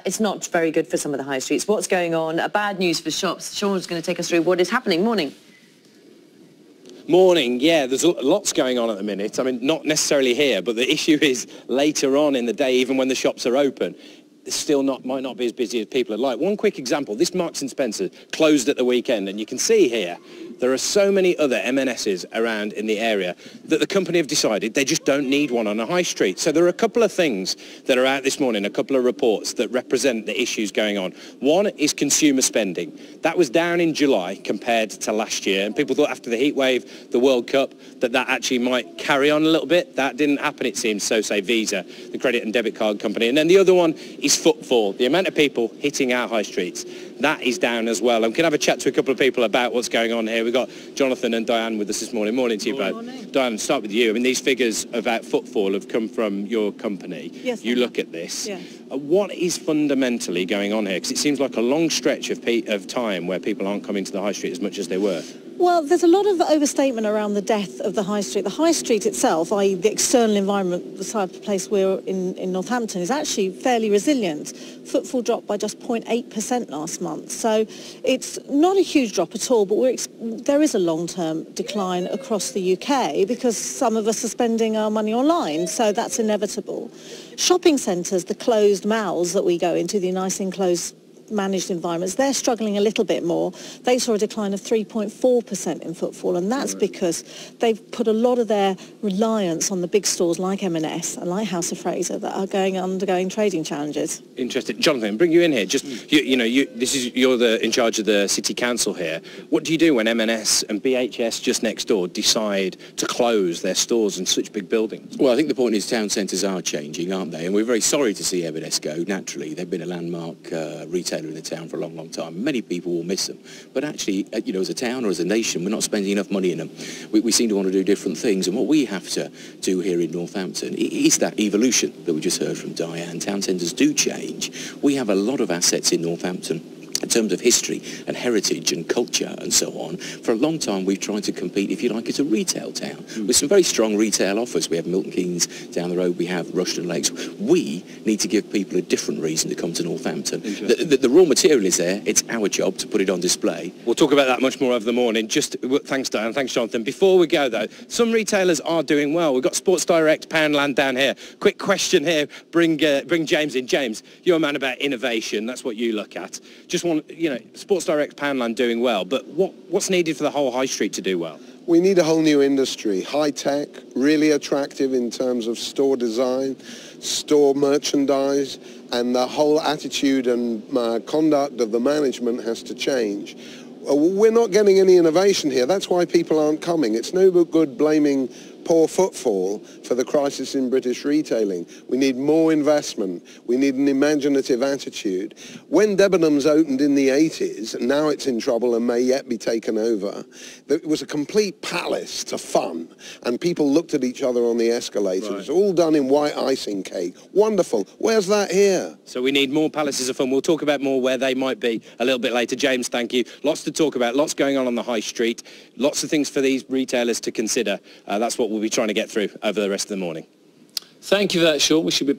it's not very good for some of the high streets. What's going on? Bad news for shops. Sean's going to take us through what is happening. Morning. Morning. Yeah, there's lots going on at the minute. I mean, not necessarily here, but the issue is later on in the day, even when the shops are open, it's still might not be as busy as people would like. One quick example, this Marks & Spencer closed at the weekend, and you can see here there are so many other M&S's around in the area that the company have decided they just don't need one on a high street. So there are a couple of things that are out this morning, a couple of reports that represent the issues going on. One is consumer spending. That was down in July compared to last year, and people thought after the heat wave, the World Cup, that actually might carry on a little bit. That didn't happen, it seems, so say Visa, the credit and debit card company. And then the other one is footfall, the amount of people hitting our high streets. That is down as well. And we can have a chat to a couple of people about what's going on here. We've got Jonathan and Diane with us this morning. Morning to you both. Morning. Diane, start with you. I mean, these figures about footfall have come from your company. Yes. You look at this. Yes. What is fundamentally going on here? Because it seems like a long stretch of time where people aren't coming to the high street as much as they were. Well, there's a lot of overstatement around the death of the high street. The high street itself, i.e. the external environment, the side of the place we're in Northampton, is actually fairly resilient. Footfall dropped by just 0.8% last month. So it's not a huge drop at all, but there is a long-term decline across the UK because some of us are spending our money online, so that's inevitable. Shopping centres, the closed malls that we go into, the nice enclosed managed environments, they're struggling a little bit more. They saw a decline of 3.4% in footfall, and that's because they've put a lot of their reliance on the big stores like M&S and like House of Fraser that are undergoing trading challenges. Interesting. Jonathan, bring you in here. Just, you're in charge of the City Council here. What do you do when M&S and BHS just next door decide to close their stores in such big buildings? Well, I think the point is town centres are changing, aren't they? And we're very sorry to see M&S go, naturally. They've been a landmark retailer in the town for a long, long time. Many people will miss them. But actually, as a town or as a nation, we're not spending enough money in them. We seem to want to do different things. And what we have to do here in Northampton is that evolution that we just heard from Diane. Town centres do change. We have a lot of assets in Northampton in terms of history and heritage and culture and so on. For a long time, we've tried to compete, if you like, as a retail town with some very strong retail offers. We have Milton Keynes down the road, we have Rushden Lakes. We need to give people a different reason to come to Northampton. The raw material is there, it's our job to put it on display. We'll talk about that much more over the morning. Thanks, Diane, thanks, Jonathan. Before we go, though, some retailers are doing well. We've got Sports Direct, Poundland down here. Quick question here, bring James in. James, you're a man about innovation, that's what you look at. Just want, Sports Direct, Poundland doing well, but what's needed for the whole high street to do well? We need a whole new industry, high-tech, really attractive in terms of store design, store merchandise, and the whole attitude and conduct of the management has to change. We're not getting any innovation here. That's why people aren't coming. It's no good blaming poor footfall for the crisis in British retailing. We need more investment. We need an imaginative attitude. When Debenhams opened in the 80s, and now it's in trouble and may yet be taken over, it was a complete palace to fun, and people looked at each other on the escalator. Right. It was all done in white icing cake. Wonderful. Where's that here? So we need more palaces of fun. We'll talk about more where they might be a little bit later. James, thank you. Lots to talk about, lots going on the high street, lots of things for these retailers to consider. That's what we'll be trying to get through over the rest of the morning. Thank you for that, Sean. We should be